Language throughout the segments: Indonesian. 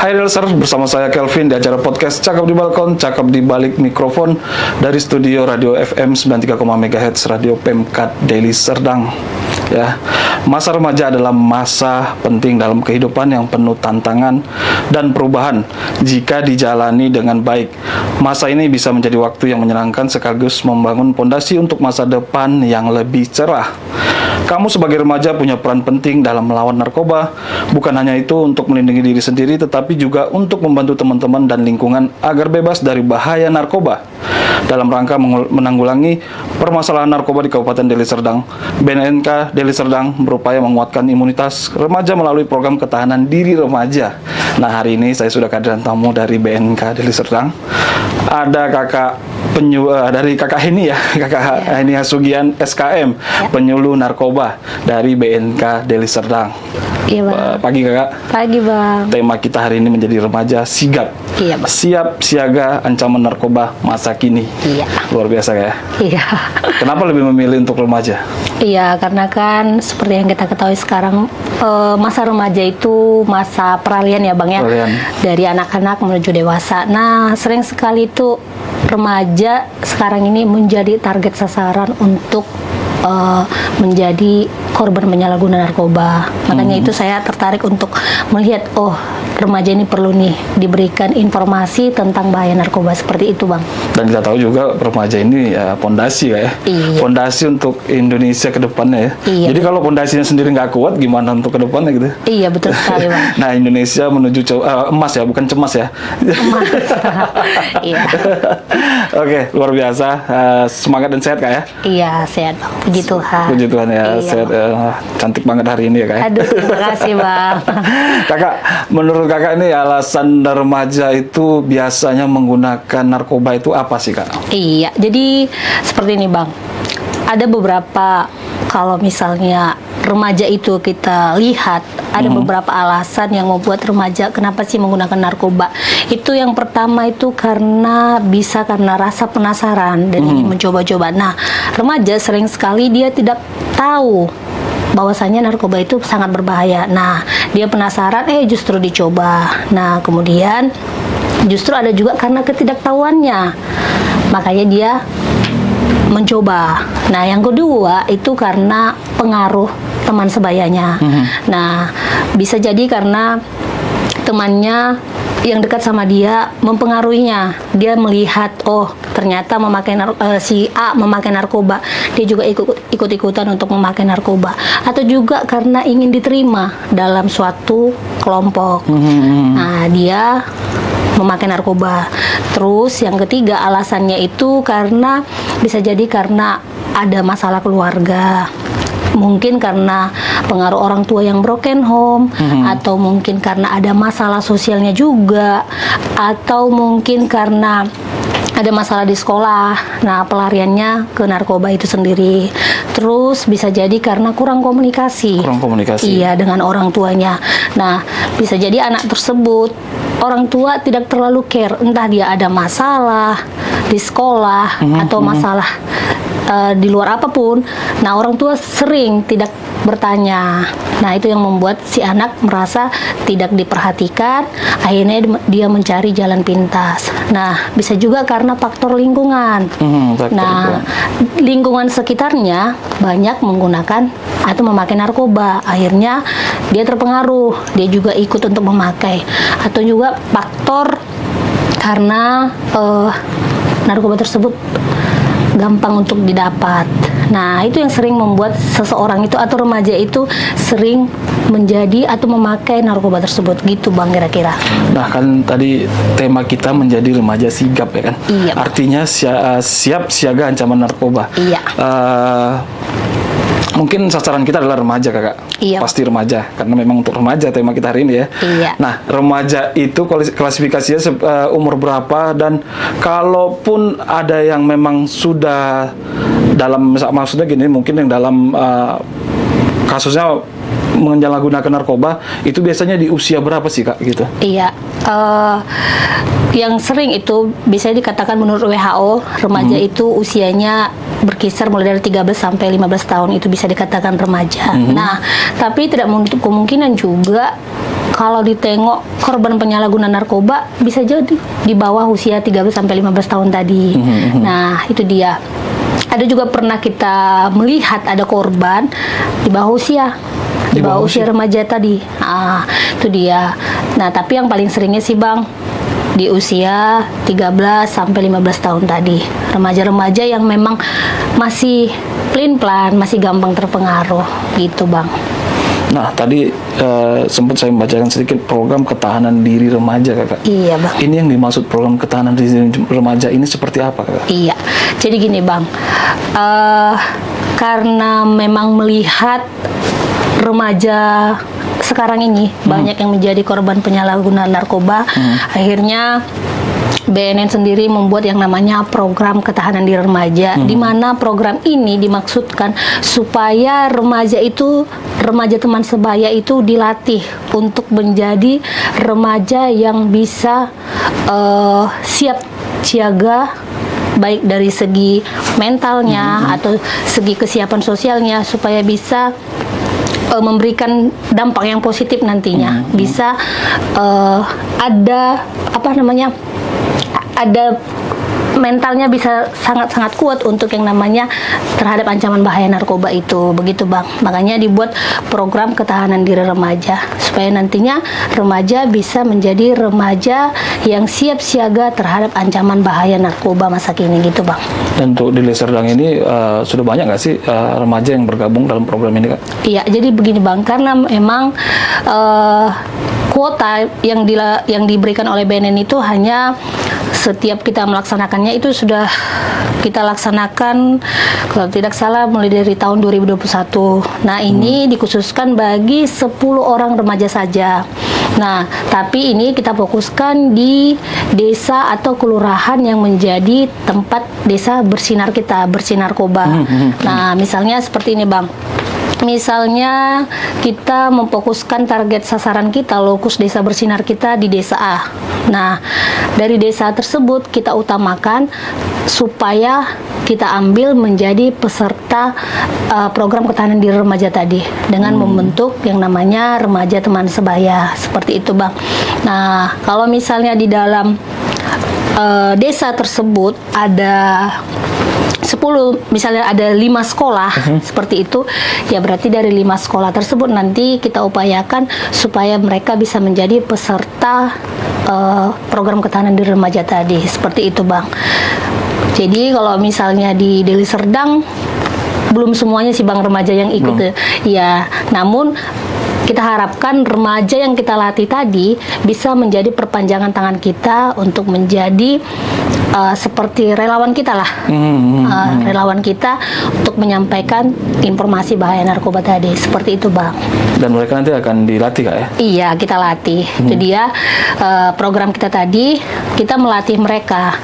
Hai Relser, bersama saya Kelvin di acara podcast Cakap di Balkon, Cakap di Balik Mikrofon dari studio Radio FM 93,3 MHz Radio Pemkat Deli Serdang. Ya, masa remaja adalah masa penting dalam kehidupan yang penuh tantangan dan perubahan jika dijalani dengan baik. Masa ini bisa menjadi waktu yang menyenangkan sekaligus membangun fondasi untuk masa depan yang lebih cerah. Kamu sebagai remaja punya peran penting dalam melawan narkoba. Bukan hanya itu untuk melindungi diri sendiri, tetapi juga untuk membantu teman-teman dan lingkungan agar bebas dari bahaya narkoba. Dalam rangka menanggulangi permasalahan narkoba di Kabupaten Deli Serdang, BNNK Deli Serdang berupaya menguatkan imunitas remaja melalui program ketahanan diri remaja. Nah, hari ini saya sudah kehadiran tamu dari BNNK Deli Serdang. Ada dari kakak Heni ya, kakak Heni Hasugian SKM, penyuluh narkoba dari BNNK Deli Serdang. Iya, Bang. Pagi kakak. Pagi, Bang. Tema kita hari ini menjadi remaja sigap. Iya, Bang. Siap siaga ancaman narkoba masa kini. Iya. Luar biasa ya. Iya. Kenapa lebih memilih untuk remaja? Iya, karena kan seperti yang kita ketahui sekarang masa remaja itu masa peralihan ya, Bang ya. Peralihan. Dari anak-anak menuju dewasa. Nah, sering sekali itu remaja sekarang ini menjadi target sasaran untuk menjadi korban penyalahgunaan narkoba. Makanya itu saya tertarik untuk melihat, oh, remaja ini perlu nih diberikan informasi tentang bahaya narkoba seperti itu, Bang. Dan kita tahu juga remaja ini ya pondasi ya. Iya. Pondasi untuk Indonesia ke depannya ya. Iya. Jadi kalau pondasinya sendiri nggak kuat, gimana untuk ke depannya gitu? Iya, betul sekali, Bang. Nah, Indonesia menuju emas ya, bukan cemas ya. Emas. Iya. Oke, luar biasa. Semangat dan sehat Kak ya. Iya, sehat, Bang. Puji Tuhan. Puji Tuhan ya, Iya, sehat. Cantik banget hari ini ya Kak. Aduh, terima kasih, Bang. Kakak, menurut kakak ini alasan remaja itu biasanya menggunakan narkoba itu apa sih Kak? Iya, jadi seperti ini, Bang. Ada beberapa, kalau misalnya remaja itu kita lihat, ada beberapa alasan yang membuat remaja kenapa sih menggunakan narkoba. Itu yang pertama itu karena rasa penasaran dan ingin mencoba-coba. Nah, remaja sering sekali dia tidak tahu bahwasanya narkoba itu sangat berbahaya. Nah, dia penasaran, justru dicoba. Nah, kemudian justru ada juga karena ketidaktahuannya, makanya dia mencoba. Nah, yang kedua itu karena pengaruh teman sebayanya. Nah, bisa jadi karena temannya yang dekat sama dia mempengaruhinya. Dia melihat, oh, ternyata si A memakai narkoba, dia juga ikut-ikutan untuk memakai narkoba. Atau juga karena ingin diterima dalam suatu kelompok. Nah, dia memakai narkoba. Terus yang ketiga alasannya itu bisa jadi karena ada masalah keluarga. Mungkin karena pengaruh orang tua yang broken home, atau mungkin karena ada masalah sosialnya juga, atau mungkin karena ada masalah di sekolah. Nah, pelariannya ke narkoba itu sendiri. Terus bisa jadi karena kurang komunikasi. Iya, dengan orang tuanya. Nah, bisa jadi anak tersebut orang tua tidak terlalu care, entah dia ada masalah di sekolah atau masalah di luar apapun. Nah, orang tua sering tidak bertanya. Nah, itu yang membuat si anak merasa tidak diperhatikan, akhirnya dia mencari jalan pintas. Nah, bisa juga karena faktor lingkungan. Lingkungan sekitarnya banyak menggunakan atau memakai narkoba, akhirnya dia terpengaruh, dia juga ikut untuk memakai. Atau juga faktor karena narkoba tersebut gampang untuk didapat. Nah, itu yang sering membuat seseorang itu atau remaja itu sering menjadi atau memakai narkoba tersebut, gitu Bang, kira-kira. Nah, kan tadi tema kita menjadi remaja sigap ya kan? Iya. Artinya siap siaga ancaman narkoba. Iya. Mungkin sasaran kita adalah remaja Kakak. Iya. Pasti remaja, karena memang untuk remaja tema kita hari ini ya. Iya. Nah, remaja itu klasifikasinya umur berapa, dan kalaupun ada yang memang sudah dalam, maksudnya gini, mungkin yang dalam kasusnya menyalahgunakan narkoba, itu biasanya di usia berapa sih Kak gitu? Iya, yang sering itu bisa dikatakan menurut WHO remaja itu usianya berkisar mulai dari 13 sampai 15 tahun, itu bisa dikatakan remaja. Nah, tapi tidak menutup kemungkinan juga kalau ditengok korban penyalahgunaan narkoba bisa jadi di bawah usia 13 sampai 15 tahun tadi. Nah, itu dia. Ada juga pernah kita melihat ada korban di bawah usia. Di bawah usia remaja tadi. Itu dia. Nah, tapi yang paling seringnya sih Bang di usia 13 sampai 15 tahun tadi. Remaja-remaja yang memang masih pelin-pelan, masih gampang terpengaruh gitu Bang. Nah, tadi sempat saya membacakan sedikit program ketahanan diri remaja, Kakak. Iya, Bang. Ini yang dimaksud program ketahanan diri remaja ini seperti apa, Kakak? Iya. Jadi gini, Bang. Karena memang melihat remaja sekarang ini banyak yang menjadi korban penyalahgunaan narkoba, akhirnya BNN sendiri membuat yang namanya program ketahanan diri remaja, di mana program ini dimaksudkan supaya remaja teman sebaya itu dilatih untuk menjadi remaja yang bisa siap siaga, baik dari segi mentalnya atau segi kesiapan sosialnya, supaya bisa memberikan dampak yang positif nantinya. Bisa ada mentalnya bisa sangat-sangat kuat untuk yang namanya terhadap ancaman bahaya narkoba itu, begitu Bang. Makanya dibuat program ketahanan diri remaja supaya nantinya remaja bisa menjadi remaja yang siap siaga terhadap ancaman bahaya narkoba masa kini, gitu Bang. Dan untuk di Deli Serdang ini sudah banyak nggak sih remaja yang bergabung dalam program ini, Kak? Iya, jadi begini Bang, karena memang kuota yang diberikan oleh BNN itu hanya setiap kita melaksanakannya itu sudah kita laksanakan kalau tidak salah mulai dari tahun 2021. Nah, ini dikhususkan bagi 10 orang remaja saja. Nah, tapi ini kita fokuskan di desa atau kelurahan yang menjadi tempat desa bersinar kita, bersinarkoba. Nah, misalnya seperti ini Bang. Misalnya kita memfokuskan target sasaran kita, lokus desa bersinar kita di desa A. Nah, dari desa tersebut kita utamakan supaya kita ambil menjadi peserta program ketahanan diri remaja tadi dengan membentuk yang namanya remaja teman sebaya, seperti itu Bang. Nah, kalau misalnya di dalam desa tersebut ada 10, misalnya ada 5 sekolah seperti itu, ya berarti dari 5 sekolah tersebut nanti kita upayakan supaya mereka bisa menjadi peserta program ketahanan diri remaja tadi, seperti itu Bang. Jadi kalau misalnya di Deli Serdang belum semuanya sih Bang remaja yang ikut ya, namun kita harapkan remaja yang kita latih tadi bisa menjadi perpanjangan tangan kita untuk menjadi seperti relawan kita lah, relawan kita untuk menyampaikan informasi bahaya narkoba tadi, seperti itu Bang. Dan mereka nanti akan dilatih, Kak, ya? Iya, kita latih. Jadi ya program kita tadi, kita melatih mereka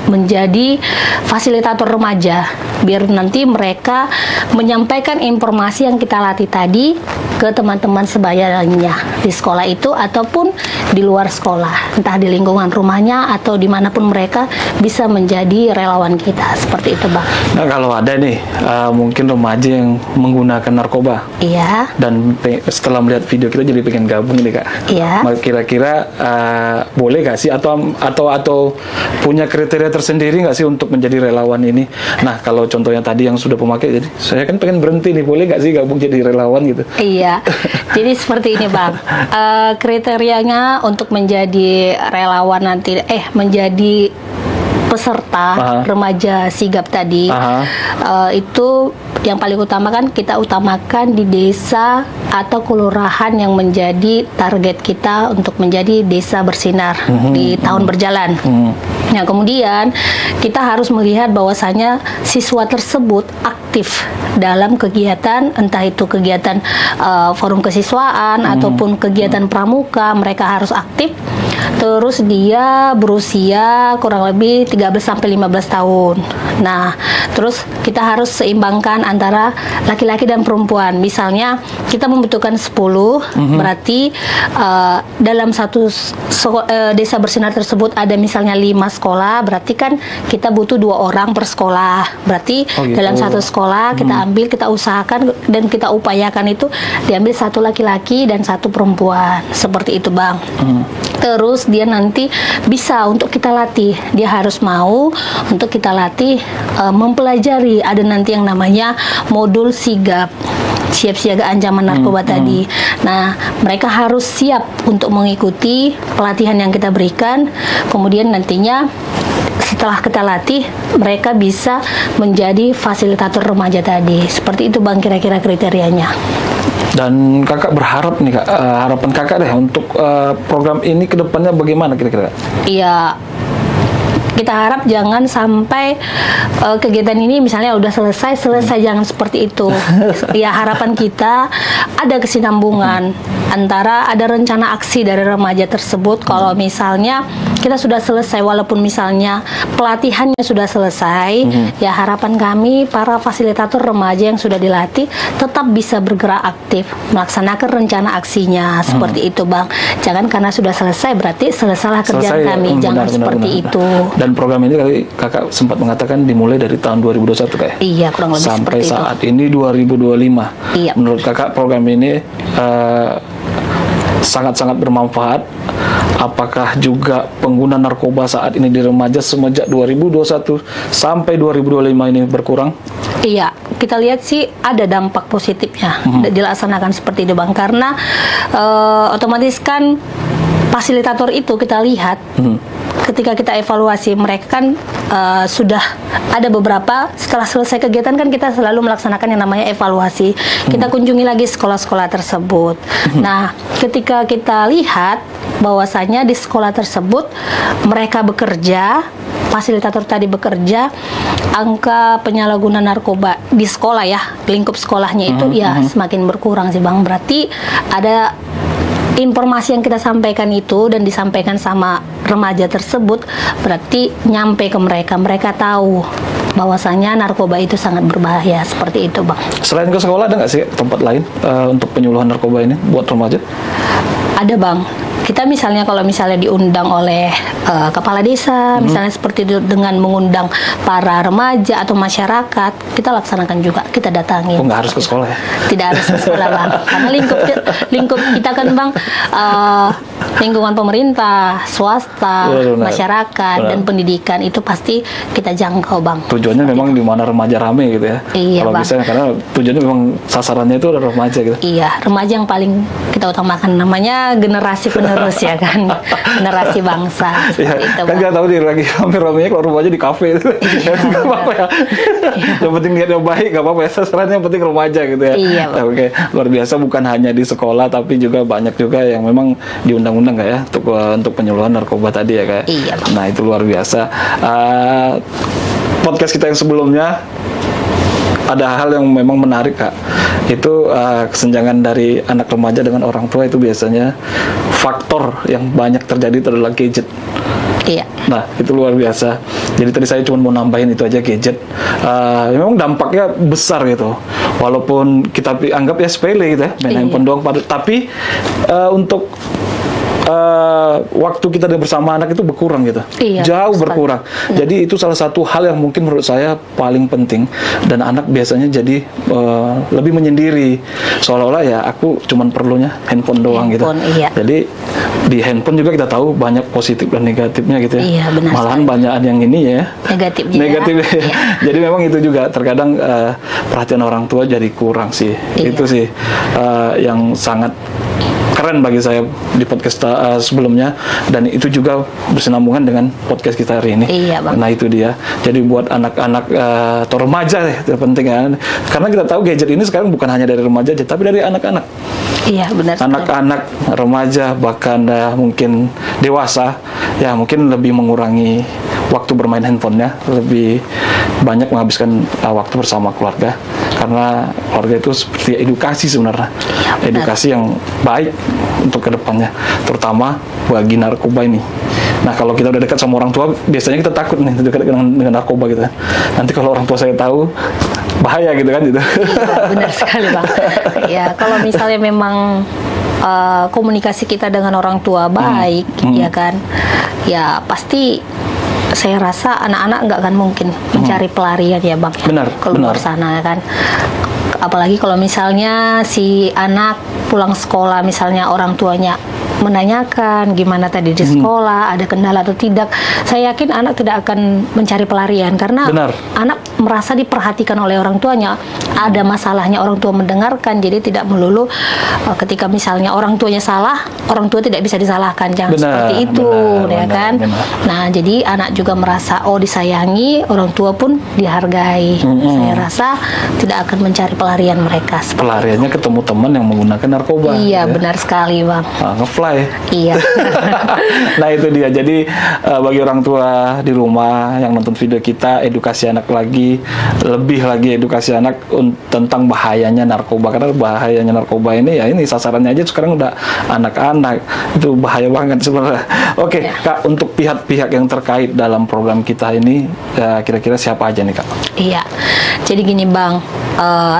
menjadi fasilitator remaja, biar nanti mereka menyampaikan informasi yang kita latih tadi ke teman-teman sebaya lainnya di sekolah itu ataupun di luar sekolah, entah di lingkungan rumahnya atau dimanapun mereka bisa menjadi relawan kita, seperti itu Bang. Nah, kalau ada nih mungkin remaja yang menggunakan narkoba, iya, dan setelah melihat video kita jadi pengen gabung nih Kak, iya, kira-kira boleh gak sih atau punya kriteria tersendiri nggak sih untuk menjadi relawan ini? Nah, kalau contohnya tadi yang sudah pemakai, jadi saya kan pengen berhenti nih, boleh nggak sih gabung jadi relawan gitu? Iya, jadi seperti ini Bang, kriterianya untuk menjadi relawan nanti, menjadi peserta remaja sigap tadi, itu yang paling utama kan kita utamakan di desa atau kelurahan yang menjadi target kita untuk menjadi desa bersinar di tahun berjalan. Nah, kemudian kita harus melihat bahwasanya siswa tersebut aktif dalam kegiatan, entah itu kegiatan forum kesiswaan ataupun kegiatan pramuka, mereka harus aktif. Terus dia berusia kurang lebih 13 sampai 15 tahun. Nah, terus kita harus seimbangkan antara laki-laki dan perempuan. Misalnya kita membutuhkan 10, berarti dalam satu desa bersinar tersebut ada misalnya 5 sekolah, berarti kan kita butuh 2 orang per sekolah. Berarti gitu. dalam satu sekolah kita ambil, kita usahakan dan kita upayakan itu diambil 1 laki-laki dan 1 perempuan. Seperti itu, Bang. Terus dia nanti bisa untuk kita latih. Dia harus mau untuk kita latih mempelajari. Ada nanti yang namanya modul sigap, siap siaga ancaman narkoba tadi. Nah, mereka harus siap untuk mengikuti pelatihan yang kita berikan. Kemudian nantinya setelah kita latih, mereka bisa menjadi fasilitator remaja tadi. Seperti itu, Bang, kira-kira kriterianya. Dan kakak berharap nih, Kak, harapan kakak deh untuk program ini ke depannya bagaimana kira-kira? Iya, kita harap jangan sampai kegiatan ini misalnya udah selesai jangan seperti itu. Ya, harapan kita ada kesinambungan antara ada rencana aksi dari remaja tersebut. Kalau misalnya kita sudah selesai, walaupun misalnya pelatihannya sudah selesai, ya harapan kami para fasilitator remaja yang sudah dilatih tetap bisa bergerak aktif melaksanakan rencana aksinya. Seperti itu, Bang. Jangan karena sudah selesai berarti selesailah kerjaan kami. Jangan seperti itu. Dan program ini kali kakak sempat mengatakan dimulai dari tahun 2021, Kak, ya? Iya, kurang lebih sampai seperti saat ini 2025. Iya. Menurut kakak program ini sangat-sangat bermanfaat. Apakah juga pengguna narkoba saat ini di remaja semenjak 2021 sampai 2025 ini berkurang? Iya, kita lihat sih ada dampak positifnya dilaksanakan seperti itu, Bang, karena otomatis kan fasilitator itu kita lihat ketika kita evaluasi mereka kan sudah ada beberapa setelah selesai kegiatan kan kita selalu melaksanakan yang namanya evaluasi. Kita kunjungi lagi sekolah-sekolah tersebut. Nah, ketika kita lihat bahwasanya di sekolah tersebut mereka bekerja, fasilitator tadi bekerja, angka penyalahguna narkoba di sekolah ya, lingkup sekolahnya itu ya semakin berkurang sih, Bang. Berarti ada informasi yang kita sampaikan itu dan disampaikan sama remaja tersebut berarti nyampe ke mereka. Mereka tahu bahwasanya narkoba itu sangat berbahaya. Seperti itu, Bang. Selain ke sekolah, ada nggak sih tempat lain untuk penyuluhan narkoba ini buat remaja? Ada, Bang. Kita misalnya kalau misalnya diundang oleh kepala desa, misalnya seperti itu dengan mengundang para remaja atau masyarakat, kita laksanakan juga, kita datangi. Oh, nggak harus ke sekolah ya? Tidak harus ke sekolah, Bang. Karena lingkup kita kan, Bang, lingkungan pemerintah, swasta, masyarakat, dan pendidikan itu pasti kita jangkau, Bang. Tujuannya memang di mana remaja rame gitu ya? Iya, kalau Bang. bisa, karena tujuannya memang sasarannya itu adalah remaja gitu. Iya, remaja yang paling kita utamakan, namanya generasi penerus ya kan, generasi bangsa. Ya, itu, kan kita tahu nih lagi rame-ramenya kalau remaja di kafe itu. Nggak apa-apa ya. Yang penting niatnya baik, nggak apa-apa ya. Sasarannya yang penting remaja gitu ya. Iya, Bang. Oke, luar biasa, bukan hanya di sekolah tapi juga banyak juga yang memang diundang-undang nggak ya untuk penyuluhan narkoba tadi ya, Kak. Iya, Bang. Nah, itu luar biasa. Podcast kita yang sebelumnya ada hal yang memang menarik, Kak. Itu kesenjangan dari anak remaja dengan orang tua itu biasanya faktor yang banyak terjadi itu adalah gadget. Iya. Nah, itu luar biasa. Jadi tadi saya cuma mau nambahin itu aja, gadget. Memang dampaknya besar gitu. Walaupun kita anggap ya sepele gitu ya, main handphone doang. Tapi untuk waktu kita bersama anak itu berkurang gitu, jauh berkurang. Jadi itu salah satu hal yang mungkin menurut saya paling penting, dan anak biasanya jadi lebih menyendiri, seolah-olah ya aku cuman perlunya handphone doang gitu. Iya. Jadi di handphone juga kita tahu banyak positif dan negatifnya gitu ya. Iya, benar. Malahan banyak yang ini ya negatifnya. Iya. Jadi memang itu juga terkadang perhatian orang tua jadi kurang sih. Iya. Itu sih yang sangat keren bagi saya di podcast sebelumnya, dan itu juga bersinambungan dengan podcast kita hari ini. Iya, Bang. Nah, itu dia. Jadi buat anak-anak atau remaja itu penting ya. Karena kita tahu gadget ini sekarang bukan hanya dari remaja aja, tapi dari anak-anak. Iya, benar. Anak-anak, remaja, bahkan mungkin dewasa, ya mungkin lebih mengurangi waktu bermain handphonenya, lebih banyak menghabiskan waktu bersama keluarga. Karena keluarga itu seperti edukasi sebenarnya, edukasi yang baik untuk kedepannya, terutama bagi narkoba ini. Nah, kalau kita udah dekat sama orang tua, biasanya kita takut nih dekat dengan narkoba gitu. Nanti kalau orang tua saya tahu, bahaya gitu kan itu. Iya, benar sekali Bang. Ya, kalau misalnya memang komunikasi kita dengan orang tua baik, ya kan, ya pasti saya rasa anak-anak nggak akan mungkin mencari pelarian ya Bang. Benar, keluar benar. sana kan. Apalagi kalau misalnya si anak pulang sekolah, misalnya orang tuanya menanyakan gimana tadi di sekolah, ada kendala atau tidak, saya yakin anak tidak akan mencari pelarian karena Benar. anak merasa diperhatikan oleh orang tuanya. Ada masalahnya orang tua mendengarkan, jadi tidak melulu ketika misalnya orang tuanya salah, orang tua tidak bisa disalahkan, jangan Benar, seperti itu, benar, ya benar, kan? benar. Nah, jadi anak juga merasa oh disayangi, orang tua pun dihargai. Saya rasa tidak akan mencari pelarian mereka. Pelariannya ketemu teman yang menggunakan narkoba. Iya, gitu ya. benar sekali Bang. Ngefly. Iya. Nah itu dia. Jadi bagi orang tua di rumah yang nonton video kita, edukasi anak lagi, lebih lagi edukasi anak tentang bahayanya narkoba. Karena bahayanya narkoba ini ya ini sasarannya aja sekarang udah anak-anak. Itu bahaya banget sebenarnya. Oke, Kak, untuk pihak-pihak yang terkait dalam program kita ini kira-kira siapa aja nih Kak? Iya. Jadi gini Bang,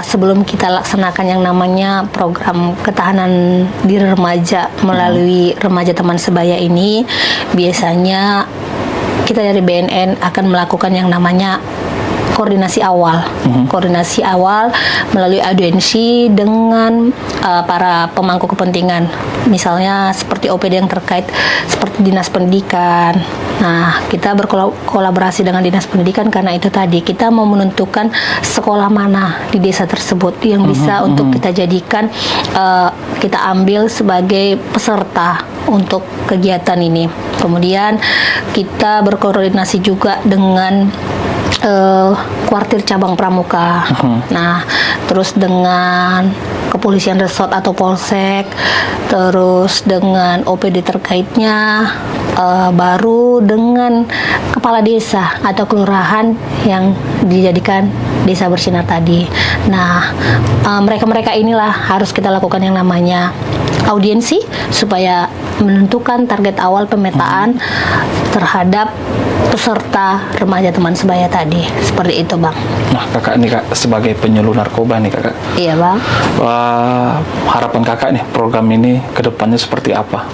sebelum kita laksanakan yang namanya program ketahanan diri remaja melalui Remaja Teman Sebaya ini, biasanya kita dari BNN akan melakukan yang namanya koordinasi awal. Koordinasi awal melalui audiensi dengan para pemangku kepentingan. Misalnya seperti OPD yang terkait seperti Dinas Pendidikan. Nah, kita berkolaborasi dengan Dinas Pendidikan karena itu tadi kita mau menentukan sekolah mana di desa tersebut yang bisa untuk kita jadikan kita ambil sebagai peserta untuk kegiatan ini. Kemudian kita berkoordinasi juga dengan kuartir cabang Pramuka. Nah, terus dengan kepolisian resort atau polsek, terus dengan OPD terkaitnya, baru dengan kepala desa atau kelurahan yang dijadikan desa bersinar tadi. Nah, mereka-mereka inilah harus kita lakukan yang namanya audiensi supaya menentukan target awal pemetaan terhadap peserta Remaja Teman Sebaya tadi. Seperti itu Bang. Nah Kakak nih Kak sebagai penyuluh narkoba nih Kakak. Iya Bang. Harapan Kakak nih program ini ke depannya seperti apa?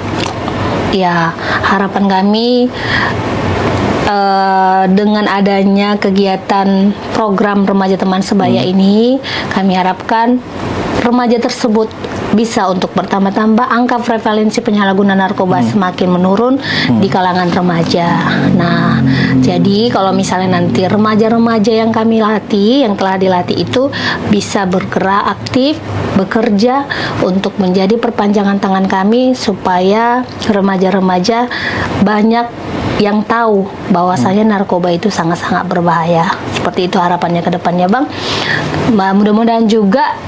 Ya, harapan kami dengan adanya kegiatan program Remaja Teman Sebaya ini, kami harapkan remaja tersebut bisa untuk bertambah-tambah angka prevalensi penyalahgunaan narkoba semakin menurun di kalangan remaja. Nah, jadi kalau misalnya nanti remaja-remaja yang kami latih, yang telah dilatih itu bisa bergerak aktif, bekerja untuk menjadi perpanjangan tangan kami supaya remaja-remaja banyak yang tahu bahwasanya narkoba itu sangat-sangat berbahaya. Seperti itu harapannya ke depannya Bang. Mudah-mudahan juga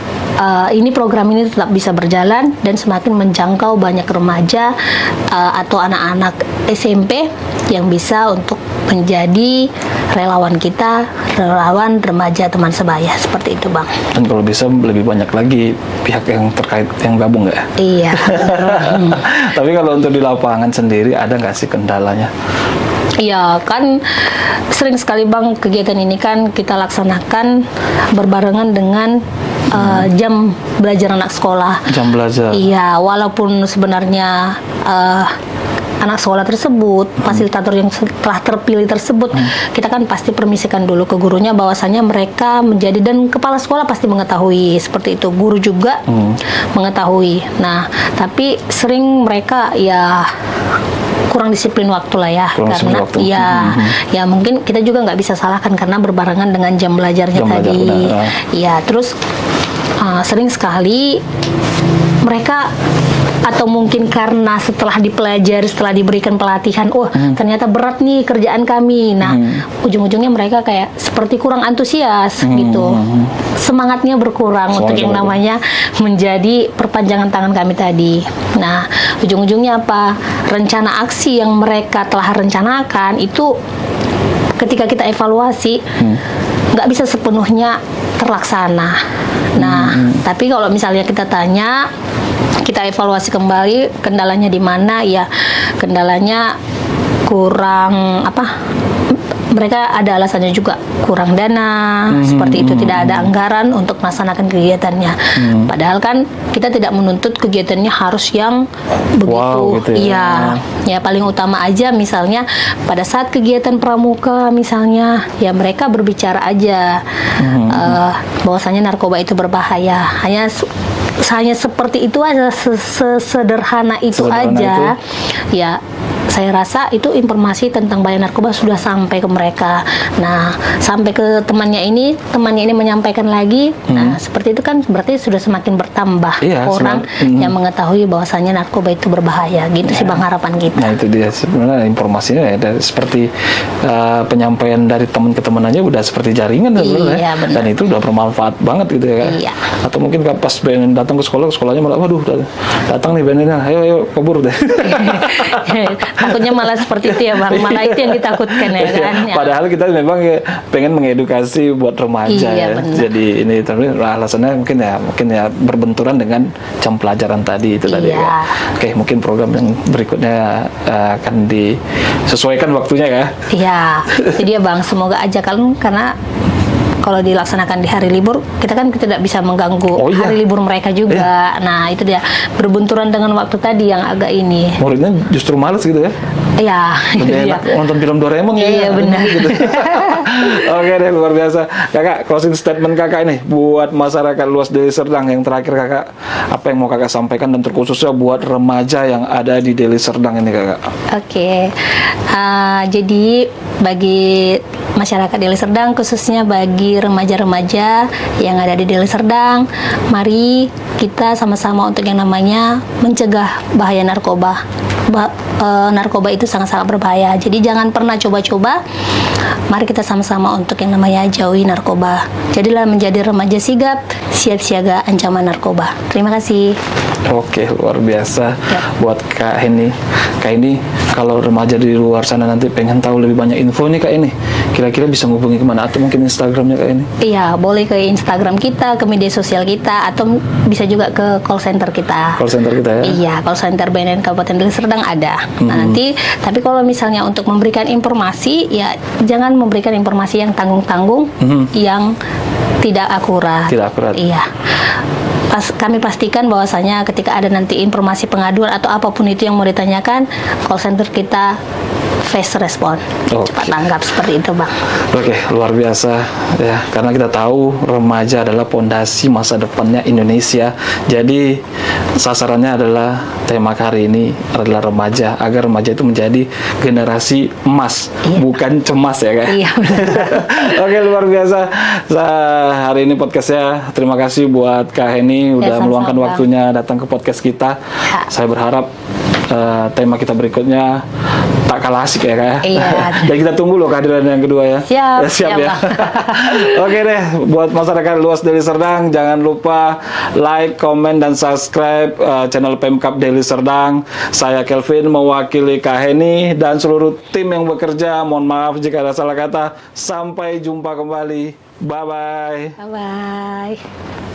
ini program ini tetap bisa berjalan dan semakin menjangkau banyak remaja atau anak-anak SMP yang bisa untuk menjadi relawan kita, relawan Remaja Teman Sebaya. Seperti itu Bang. Dan kalau bisa lebih banyak lagi pihak yang terkait yang gabung nggak ya? Iya. Tapi kalau untuk di lapangan sendiri ada nggak sih kendalanya? Iya kan sering sekali Bang kegiatan ini kan kita laksanakan berbarengan dengan jam belajar anak sekolah. Jam belajar. Iya, walaupun sebenarnya anak sekolah tersebut, fasilitator yang telah terpilih tersebut, kita kan pasti permisikan dulu ke gurunya bahwasanya mereka menjadi, dan kepala sekolah pasti mengetahui seperti itu, guru juga mengetahui. Nah, tapi sering mereka ya kurang disiplin waktu lah ya, karena ya mungkin kita juga nggak bisa salahkan karena berbarengan dengan jam belajarnya tadi. Ya, terus sering sekali mereka atau mungkin karena setelah dipelajari, setelah diberikan pelatihan, ternyata berat nih kerjaan kami. Nah, ujung-ujungnya mereka kayak seperti kurang antusias gitu. Semangatnya berkurang untuk yang namanya menjadi perpanjangan tangan kami tadi. Nah, ujung-ujungnya apa? Rencana aksi yang mereka telah rencanakan itu ketika kita evaluasi nggak bisa sepenuhnya terlaksana. Nah, tapi kalau misalnya kita tanya, kita evaluasi kembali kendalanya di mana, ya kendalanya kurang mereka ada alasannya juga, kurang dana, seperti itu, tidak ada anggaran untuk melaksanakan kegiatannya. Padahal kan kita tidak menuntut kegiatannya harus yang begitu. Wow, gitu ya. Iya, ya paling utama aja misalnya pada saat kegiatan pramuka misalnya, ya mereka berbicara aja bahwasanya narkoba itu berbahaya. Hanya seperti itu aja, sesederhana itu aja. Ya, saya rasa itu informasi tentang bahaya narkoba sudah sampai ke mereka. Nah, sampai ke temannya ini menyampaikan lagi. Nah, seperti itu kan berarti sudah semakin bertambah orang yang mengetahui bahwasanya narkoba itu berbahaya. Gitu sih Bang harapan kita. Nah, itu dia sebenarnya informasinya ya, seperti penyampaian dari teman ke teman aja udah seperti jaringan dan itu udah bermanfaat banget gitu ya. Iya. Atau mungkin pas Ben datang ke sekolahnya malah waduh datang nih Bennya, ayo kabur deh. Takutnya malah seperti itu ya Bang, malah itu yang ditakutkan ya kan. Padahal kita memang pengen mengedukasi buat remaja ya. Bener. Jadi ini tapi alasannya mungkin ya berbenturan dengan jam pelajaran tadi itu tadi ya. Oke, mungkin program yang berikutnya akan disesuaikan waktunya ya. Iya, jadi ya Bang, semoga aja karena kalau dilaksanakan di hari libur, kita kan tidak bisa mengganggu hari libur mereka juga. Nah, itu dia berbenturan dengan waktu tadi yang agak ini. Muridnya justru males gitu ya? Iya. Lebih enak nonton film Doraemon ya? Iya, benar. Gitu. Oke deh, luar biasa. Kakak, closing statement kakak ini buat masyarakat luas Deli Serdang. Yang terakhir kakak, apa yang mau kakak sampaikan dan terkhususnya buat remaja yang ada di Deli Serdang ini kakak? Oke. Jadi bagi masyarakat Deli Serdang, khususnya bagi remaja-remaja yang ada di Deli Serdang, mari kita sama-sama untuk yang namanya mencegah bahaya narkoba. Narkoba itu sangat-sangat berbahaya. Jadi jangan pernah coba-coba. Mari kita sama-sama untuk yang namanya jauhi narkoba. Jadilah menjadi remaja sigap, siap siaga ancaman narkoba. Terima kasih. Oke, luar biasa buat Kak Heni. Kak ini kalau remaja di luar sana nanti pengen tahu lebih banyak info nih Kak ini, kira-kira bisa menghubungi kemana? Atau mungkin Instagramnya Kak ini? Iya, boleh ke Instagram kita, ke media sosial kita, atau bisa juga ke call center kita. Call center kita ya? Iya, call center BNN Kabupaten Deli Serdang ada. Nah, nanti, tapi kalau misalnya untuk memberikan informasi, ya jangan memberikan informasi yang tanggung-tanggung, yang tidak akurat. Tidak akurat. Iya. Kami pastikan bahwasanya ketika ada nanti informasi pengaduan atau apapun itu yang mau ditanyakan, call center kita fast respon, cepat tanggap, seperti itu Bang. Oke, luar biasa ya, karena kita tahu remaja adalah pondasi masa depannya Indonesia. Jadi sasarannya adalah tema hari ini adalah remaja, agar remaja itu menjadi generasi emas, bukan cemas ya Kak. Iya. Oke, luar biasa. Hari ini podcastnya, terima kasih buat Kak Heni udah meluangkan waktunya datang ke podcast kita. Saya berharap tema kita berikutnya tak kalah asik ya Kak. Iya. Dan kita tunggu loh kehadiran yang kedua ya. Siap ya. Oke deh, buat masyarakat luas Deli Serdang, jangan lupa like, komen, dan subscribe channel Pemkab Deli Serdang. Saya Kelvin mewakili Kak Heni dan seluruh tim yang bekerja. Mohon maaf jika ada salah kata. Sampai jumpa kembali. Bye-bye. Bye-bye.